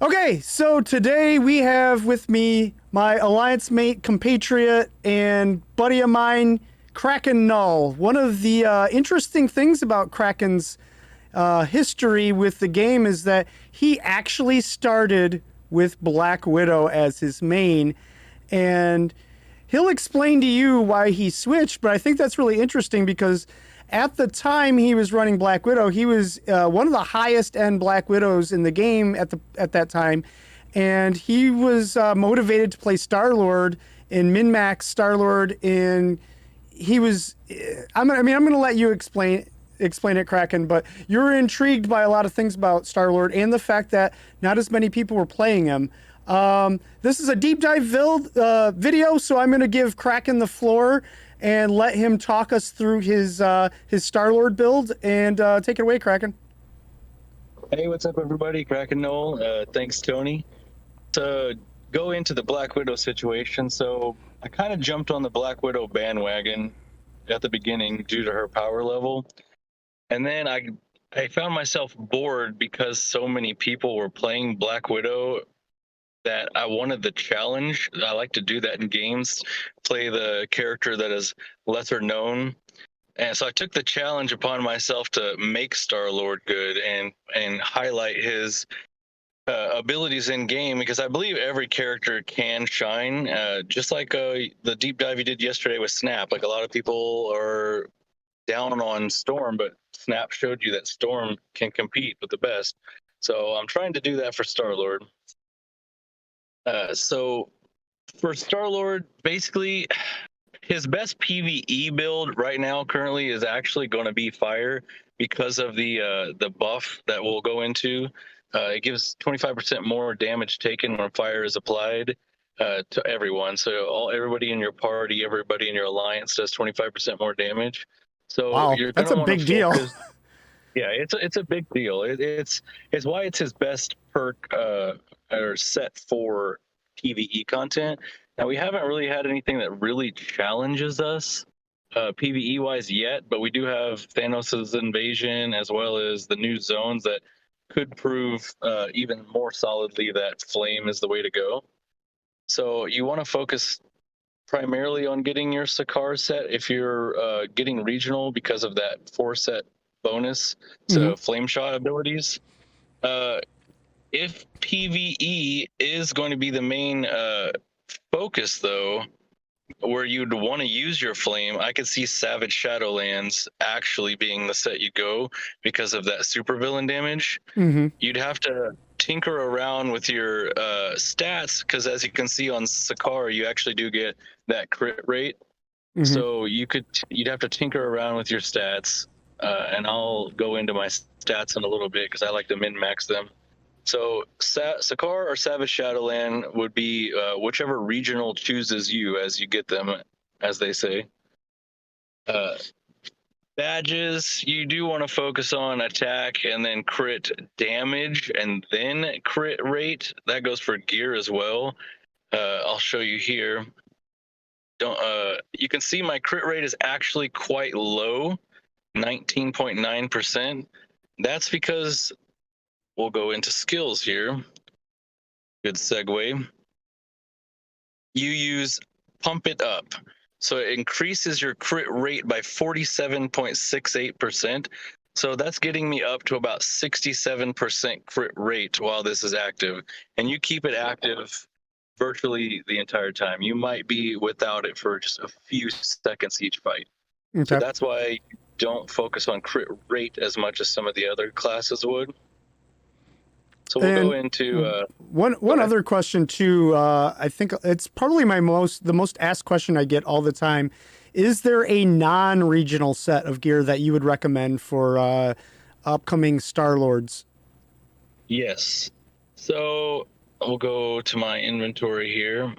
Okay, so today we have with me my alliance mate, compatriot, and buddy of mine, Kraken Null. One of the interesting things about Kraken's history with the game is that he actually started with Black Widow as his main, and he'll explain to you why he switched, but I think that's really interesting because at the time he was running Black Widow, he was one of the highest end Black Widows in the game at that time, and he was motivated to play Star Lord in min max Star Lord. And he was, I'm going to let you explain it, Kraken, but you're intrigued by a lot of things about Star Lord and the fact that not as many people were playing him. This is a deep dive video, so I'm going to give Kraken the floor and let him talk us through his Star-Lord build, and take it away, Kraken. Hey, what's up, everybody? Kraken Null. Thanks, Tony. To go into the Black Widow situation, so I kind of jumped on the Black Widow bandwagon at the beginning due to her power level, and then I found myself bored because so many people were playing Black Widow that I wanted the challenge. I like to do that in games, play the character that is lesser known. And so I took the challenge upon myself to make Star-Lord good and highlight his abilities in game, because I believe every character can shine. Just like the deep dive you did yesterday with Snap. Like, a lot of people are down on Storm, but Snap showed you that Storm can compete with the best. So I'm trying to do that for Star-Lord. So for Star-Lord, basically, his best PvE build right now currently is actually going to be Fire, because of the buff that we'll go into. It gives 25% more damage taken when Fire is applied to everyone. So everybody in your party, everybody in your alliance does 25% more damage. So Wow, you're going that's to a want to big deal. focus. Yeah, it's a big deal. It's why it's his best perk or set for PvE content. Now, we haven't really had anything that really challenges us PvE wise yet, but we do have Thanos' invasion as well as the new zones that could prove even more solidly that flame is the way to go. So you want to focus primarily on getting your Sakaar set if you're getting regional, because of that 4-set bonus to flame shot abilities. If PvE is going to be the main focus, though, where you'd want to use your flame, I could see Savage Shadowlands actually being the set you go because of that supervillain damage. You'd have to tinker around with your stats, because as you can see on Sakaar, you actually do get that crit rate. So you'd have to tinker around with your stats, and I'll go into my stats in a little bit because I like to min-max them. So Sakaar or Savage Shadowland would be whichever regional chooses you as you get them, as they say. Badges, you do want to focus on attack and then crit damage and then crit rate. That goes for gear as well. I'll show you here. You can see my crit rate is actually quite low, 19.9%. That's because we'll go into skills here. Good segue. You use Pump It Up. So it increases your crit rate by 47.68%. So that's getting me up to about 67% crit rate while this is active. And you keep it active virtually the entire time. You might be without it for just a few seconds each fight. Okay. So that's why you don't focus on crit rate as much as some of the other classes would. So we'll go into one other question too. I think it's probably the most asked question I get all the time. Is there a non-regional set of gear that you would recommend for upcoming Star Lords? Yes. So we'll go to my inventory here.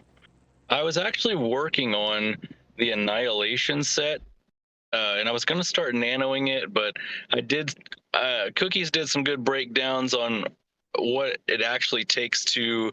I was actually working on the Annihilation set, and I was going to start nanoing it, but I did. Cookies did some good breakdowns on what it actually takes to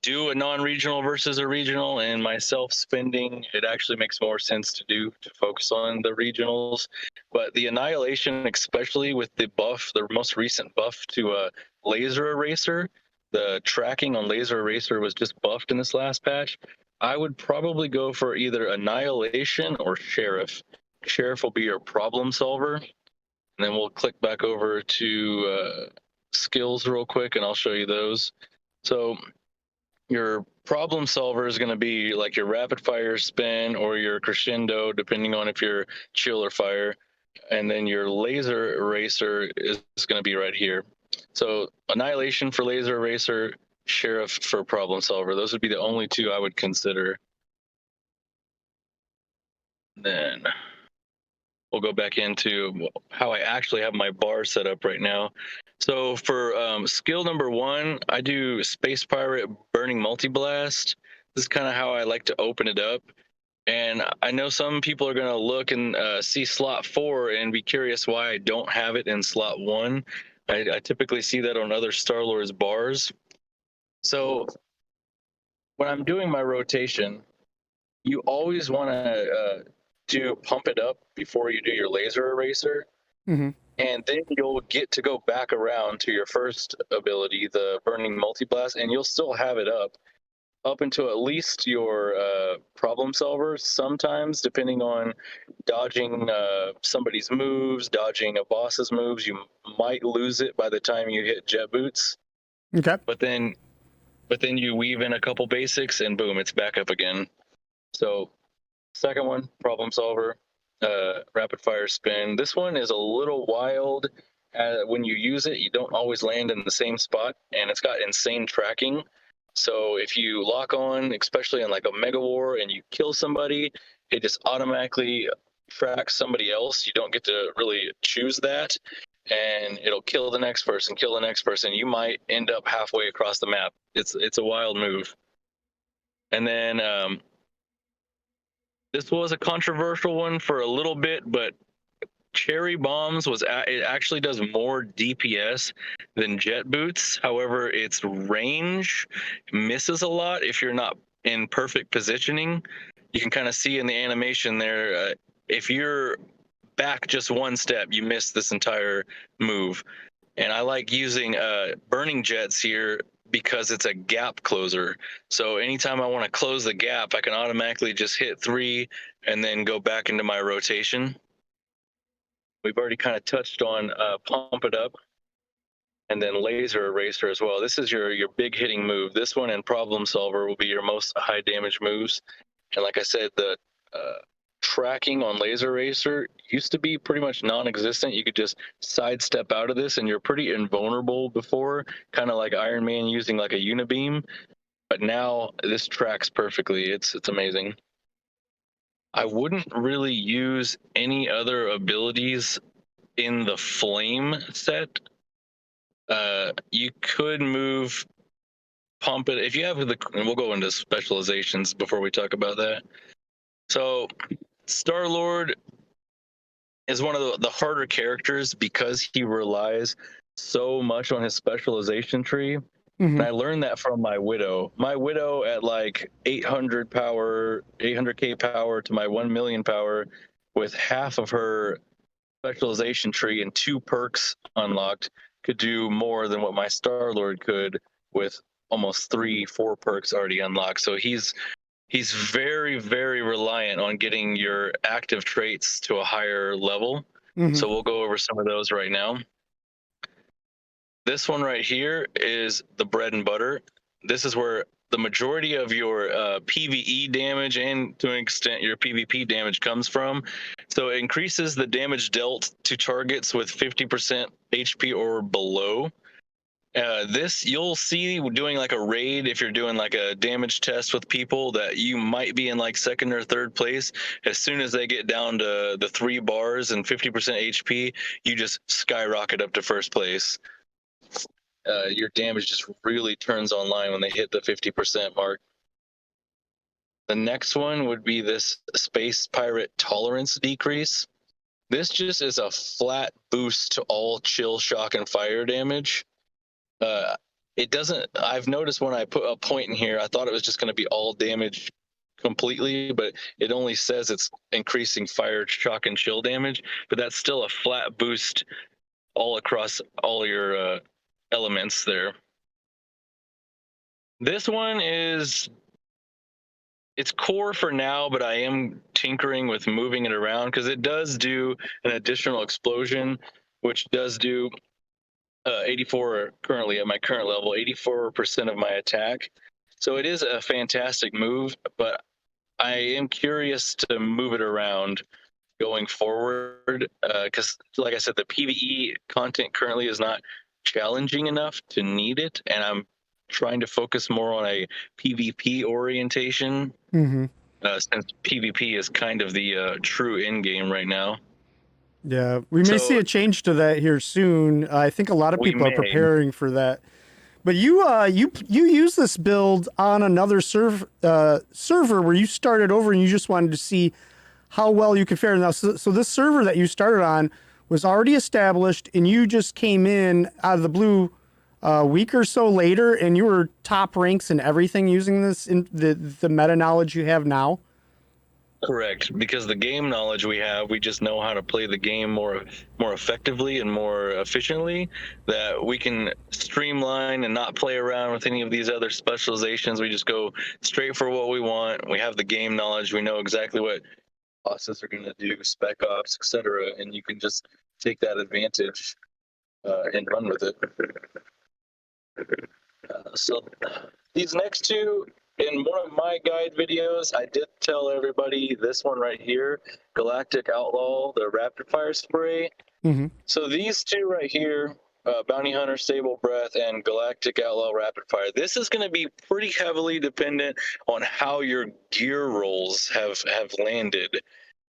do a non-regional versus a regional, and myself spending, it actually makes more sense to focus on the regionals. But the Annihilation, especially with the buff, the most recent buff to a laser eraser, the tracking on Laser Eraser was just buffed in this last patch, I would probably go for either Annihilation or Sheriff. Sheriff will be your problem solver. And then we'll click back over to skills real quick, and I'll show you those. So your problem solver is going to be like your rapid fire spin or your crescendo, depending on if you're chill or fire. And then your laser eraser is going to be right here. So annihilation for laser eraser, sheriff for problem solver. Those would be the only two I would consider. Then we'll go back into how I actually have my bar set up right now. So for skill number 1, I do Space Pirate Burning Multi-Blast. This is kind of how I like to open it up. And I know some people are going to look and see slot 4 and be curious why I don't have it in slot 1. I typically see that on other Star-Lord's bars. So when I'm doing my rotation, you always want to do pump it up before you do your laser eraser. Mm-hmm. And then you'll get to go back around to your first ability, the Burning Multi-Blast, and you'll still have it up until at least your problem solver. Sometimes, depending on dodging somebody's moves, dodging a boss's moves, you might lose it by the time you hit jet boots. Okay. But then you weave in a couple basics, and boom, it's back up again. So second one, problem solver, rapid fire spin. This one is a little wild. When you use it, you don't always land in the same spot, and it's got insane tracking. So if you lock on, especially in like a mega war, and you kill somebody, it just automatically tracks somebody else. You don't get to really choose that, and it'll kill the next person, kill the next person. You might end up halfway across the map. It's a wild move. And then this was a controversial one for a little bit, but Cherry Bombs it actually does more DPS than Jet Boots. However, its range misses a lot if you're not in perfect positioning. You can kind of see in the animation there, if you're back just one step, you miss this entire move. And I like using Burning Jets here because it's a gap closer. So anytime I want to close the gap, I can automatically just hit 3 and then go back into my rotation. We've already kind of touched on Pump It Up and then Laser Eraser as well. This is your big hitting move. This one and Problem Solver will be your most high damage moves. And like I said, the tracking on Laser Eraser used to be pretty much non-existent. You could just sidestep out of this and you're pretty invulnerable before, kind of like Iron Man using like a unibeam. But now this tracks perfectly. It's amazing. I wouldn't really use any other abilities in the flame set. You could move Pump It if you have the, and we'll go into specializations before we talk about that. So Star-Lord is one of the harder characters because he relies so much on his specialization tree. Mm-hmm. And I learned that from my Widow. My Widow at like 800 power, 800k power to my 1 million power, with half of her specialization tree and 2 perks unlocked, could do more than what my Star-Lord could with almost 3-4 perks already unlocked. So he's very, very reliant on getting your active traits to a higher level. Mm-hmm. So we'll go over some of those right now. This one right here is the bread and butter. This is where the majority of your PvE damage and to an extent your PvP damage comes from. So it increases the damage dealt to targets with 50% HP or below. This you'll see doing like a raid if you're doing like a damage test with people that you might be in like 2nd or 3rd place. As soon as they get down to the 3 bars and 50% HP, you just skyrocket up to 1st place. Your damage just really turns online when they hit the 50% mark. The next one would be this Space Pirate Tolerance Decrease. This just is a flat boost to all chill, shock, and fire damage. It doesn't, I've noticed when I put a point in here, I thought it was just going to be all damage completely, but it only says it's increasing fire, shock, and chill damage, but that's still a flat boost all across all your elements there. This one is it's core for now, but I am tinkering with moving it around because it does do an additional explosion, which does do 84 currently at my current level, 84% of my attack. So it is a fantastic move, but I am curious to move it around going forward because, like I said, the PvE content currently is not challenging enough to need it, and I'm trying to focus more on a PvP orientation Mm-hmm. since PvP is kind of the true end game right now. Yeah, we may see So a change to that here soon. I think a lot of we people are may. preparing for that. But you use this build on another server where you started over and you just wanted to see how well you could fare. Now, so this server that you started on was already established, and you just came in out of the blue a week or so later, and you were top ranks in everything using this in the meta knowledge you have now. Correct, because the game knowledge we have, we just know how to play the game more effectively and more efficiently. That we can streamline and not play around with any of these other specializations. We just go straight for what we want. We have the game knowledge. We know exactly what bosses are going to do, spec ops, etc., and you can just take that advantage and run with it. So these next two, in one of my guide videos, I did tell everybody this one right here, Galactic Outlaw, the rapid fire spray. Mm-hmm. So these two right here, Bounty Hunter Stable Breath and Galactic Outlaw Rapid Fire, this is going to be pretty heavily dependent on how your gear rolls have landed.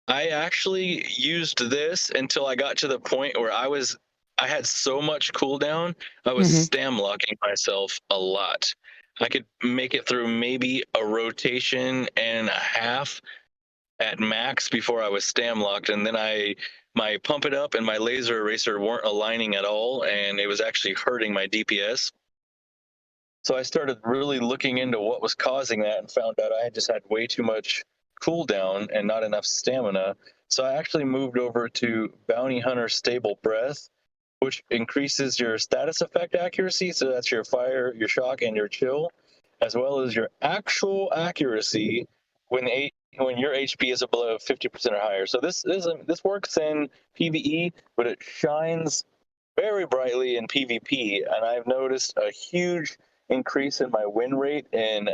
I actually used this until I got to the point where I had so much cooldown, I was Mm-hmm. stam locking myself a lot. I could make it through maybe a rotation and a half at max before I was stam locked, and then my pump it up and my laser eraser weren't aligning at all, and it was actually hurting my DPS. So I started really looking into what was causing that and found out I just had way too much cooldown and not enough stamina. So I actually moved over to Bounty Hunter Stable Breath, which increases your status effect accuracy. So that's your fire, your shock, and your chill, as well as your actual accuracy when your HP is below 50% or higher. So this works in PvE, but it shines very brightly in PvP, and I've noticed a huge increase in my win rate in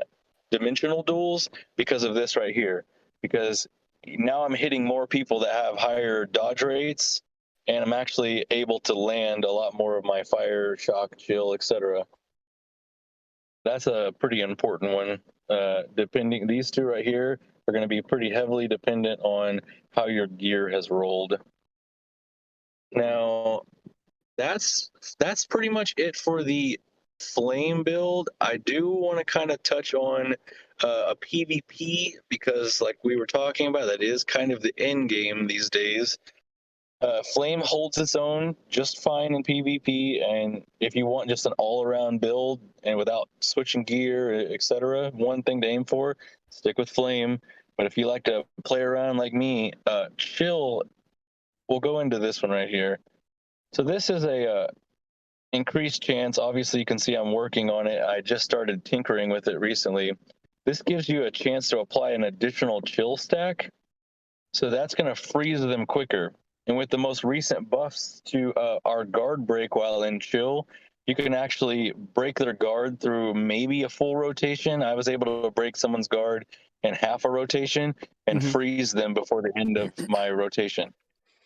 dimensional duels because of this right here. Because now I'm hitting more people that have higher dodge rates, and I'm actually able to land a lot more of my fire, shock, chill, etc. That's a pretty important one. Depending, these two right here are going to be pretty heavily dependent on how your gear has rolled. Now, that's pretty much it for the flame build. I do want to kind of touch on a PvP because, like we were talking about, that is kind of the end game these days. Flame holds its own just fine in PvP, and if you want just an all-around build and without switching gear, etc., one thing to aim for, stick with Flame. But if you like to play around like me, Chill. We'll go into this one right here. So this is a increased chance. Obviously, you can see I'm working on it. I just started tinkering with it recently. This gives you a chance to apply an additional chill stack. So that's going to freeze them quicker. And with the most recent buffs to our guard break while in chill, you can actually break their guard through maybe a full rotation. I was able to break someone's guard in half a rotation and Mm-hmm. freeze them before the end of my rotation.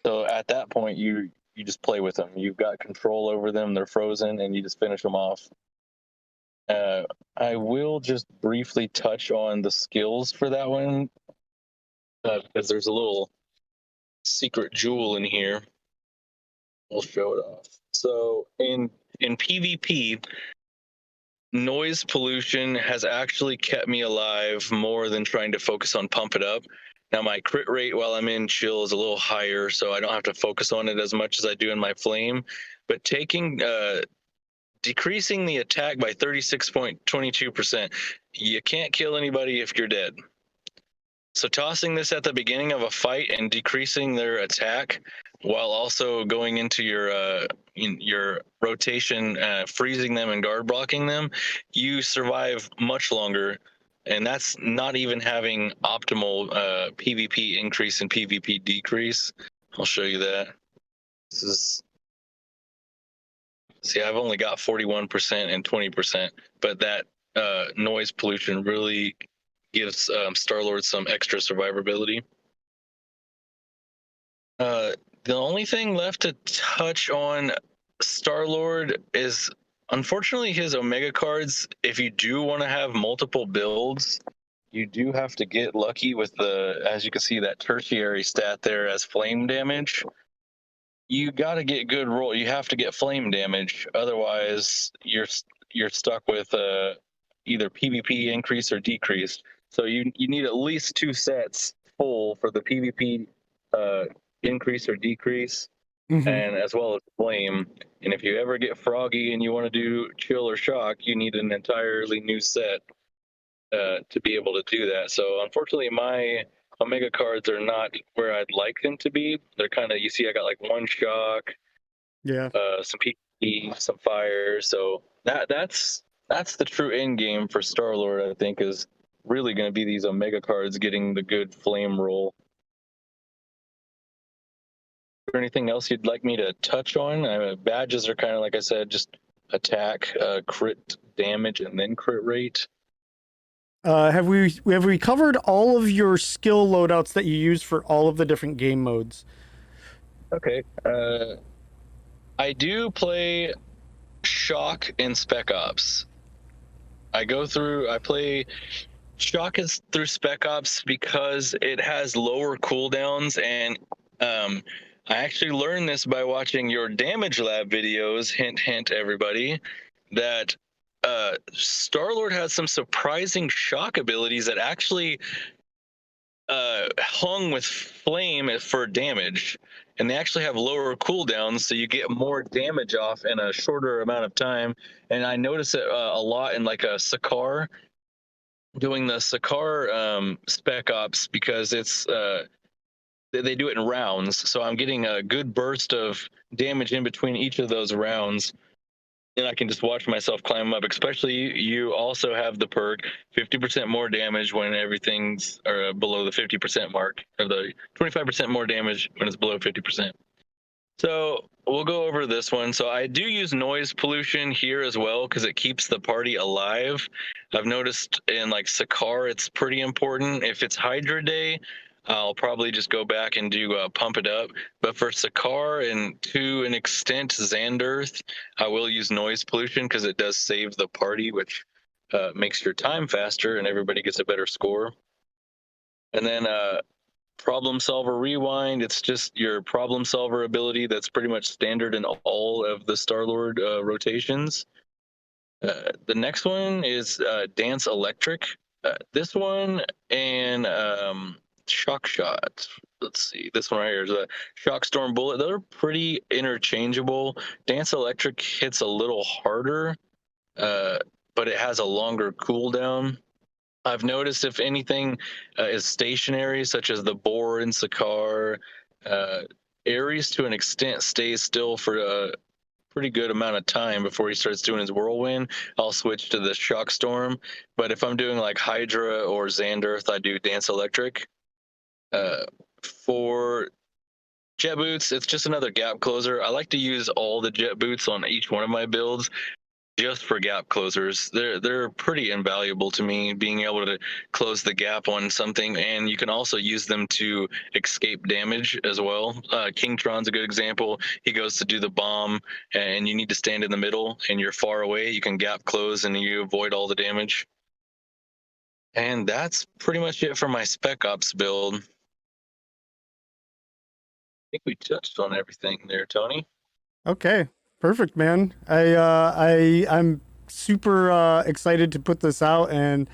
So at that point, you just play with them. You've got control over them. They're frozen, and you just finish them off. I will just briefly touch on the skills for that one because there's a little secret jewel in here. We'll show it off. So in PvP, noise pollution has actually kept me alive more than trying to focus on pump it up. Now my crit rate while I'm in chill is a little higher, so I don't have to focus on it as much as I do in my flame. But decreasing the attack by 36.22%, you can't kill anybody if you're dead. So tossing this at the beginning of a fight and decreasing their attack while also going into your rotation, freezing them and guard blocking them, you survive much longer. And that's not even having optimal PvP increase and PvP decrease. I'll show you that. This is, see, I've only got 41% and 20%, but that noise pollution really gives Star-Lord some extra survivability. The only thing left to touch on Star-Lord is, unfortunately, his Omega cards. If you do want to have multiple builds, you do have to get lucky with the, as you can see, that tertiary stat there as flame damage. You got to get good roll. You have to get flame damage, otherwise you're stuck with either PvP increase or decrease. So you need at least 2 sets full for the PvP increase or decrease, and as well as flame. And if you ever get froggy and you want to do chill or shock, you need an entirely new set to be able to do that. So unfortunately, my Omega cards are not where I'd like them to be. They're kind of, you see, I got like 1 shock, Yeah. some PvP, some fire. So that's the true end game for Star-Lord, I think, is really going to be these Omega cards getting the good flame roll. Is there anything else you'd like me to touch on? Badges are kind of, like I said, just attack, crit damage, and then crit rate. Have we covered all of your skill loadouts that you use for all of the different game modes? Okay. I do play Shock and Spec Ops. I play Shock through Spec Ops because it has lower cooldowns, and I actually learned this by watching your Damage Lab videos. Hint, hint, everybody, that Star-Lord has some surprising shock abilities that actually hung with flame for damage, and they actually have lower cooldowns, so you get more damage off in a shorter amount of time. And I notice it a lot in like a Sakaar, doing the Sakaar Spec Ops, because it's they do it in rounds, so I'm getting a good burst of damage in between each of those rounds, and I can just watch myself climb up. Especially, you also have the perk 50% more damage when everything's below the 50% mark, or the 25% more damage when it's below 50%. So we'll go over this one. So I do use noise pollution here as well because it keeps the party alive. I've noticed in like Sakaar, it's pretty important. If it's Hydra Day, I'll probably just go back and do Pump It Up. But for Sakaar and to an extent Xanderth, I will use noise pollution because it does save the party, which makes your time faster and everybody gets a better score. And then Problem Solver Rewind, it's just your problem solver ability that's pretty much standard in all of the Star-Lord rotations. The next one is Dance Electric. This one and Shock Shot. Let's see, this one right here is a Shock Storm Bullet. They're pretty interchangeable. Dance Electric hits a little harder, but it has a longer cooldown. I've noticed if anything is stationary, such as the boar in Sakaar, Ares to an extent stays still for a pretty good amount of time before he starts doing his whirlwind. I'll switch to the Shock Storm. But if I'm doing like Hydra or Xanderth, I do Dance Electric. For jet boots, it's just another gap closer. I like to use all the jet boots on each one of my builds just for gap closers. They're pretty invaluable to me, being able to close the gap on something, and you can also use them to escape damage as well. Kingtron's a good example. He goes to do the bomb and you need to stand in the middle and you're far away. You can gap close and you avoid all the damage. And that's pretty much it for my Spec Ops build. I think we touched on everything there, Tony. Okay, perfect, man. I'm super excited to put this out, and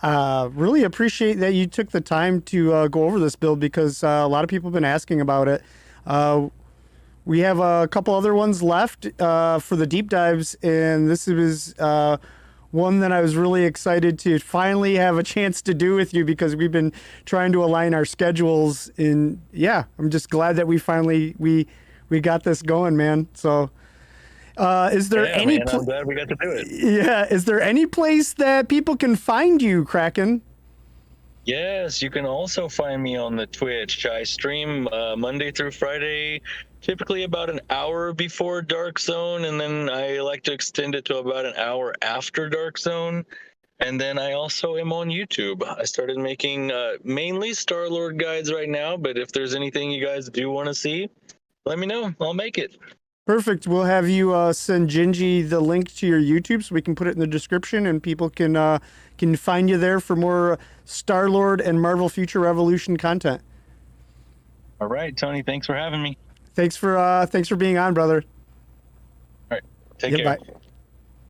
really appreciate that you took the time to go over this build, because a lot of people have been asking about it. We have a couple other ones left for the deep dives, and this is one that I was really excited to finally have a chance to do with you because we've been trying to align our schedules. And yeah, I'm just glad that we finally we got this going, man. So, is there any? Man, I'm glad we got to do it. Yeah, is there any place that people can find you, Kraken? Yes, you can also find me on the Twitch. I stream Monday through Friday, typically about an hour before Dark Zone, and then I like to extend it to about an hour after Dark Zone. And then I also am on YouTube. I started making mainly Star-Lord guides right now, but if there's anything you guys do want to see, let me know. I'll make it. Perfect. We'll have you send Gingy the link to your YouTube so we can put it in the description and people can find you there for more Star-Lord and Marvel Future Revolution content. All right, Tony, thanks for having me. Thanks for being on, brother. All right, take care. Bye.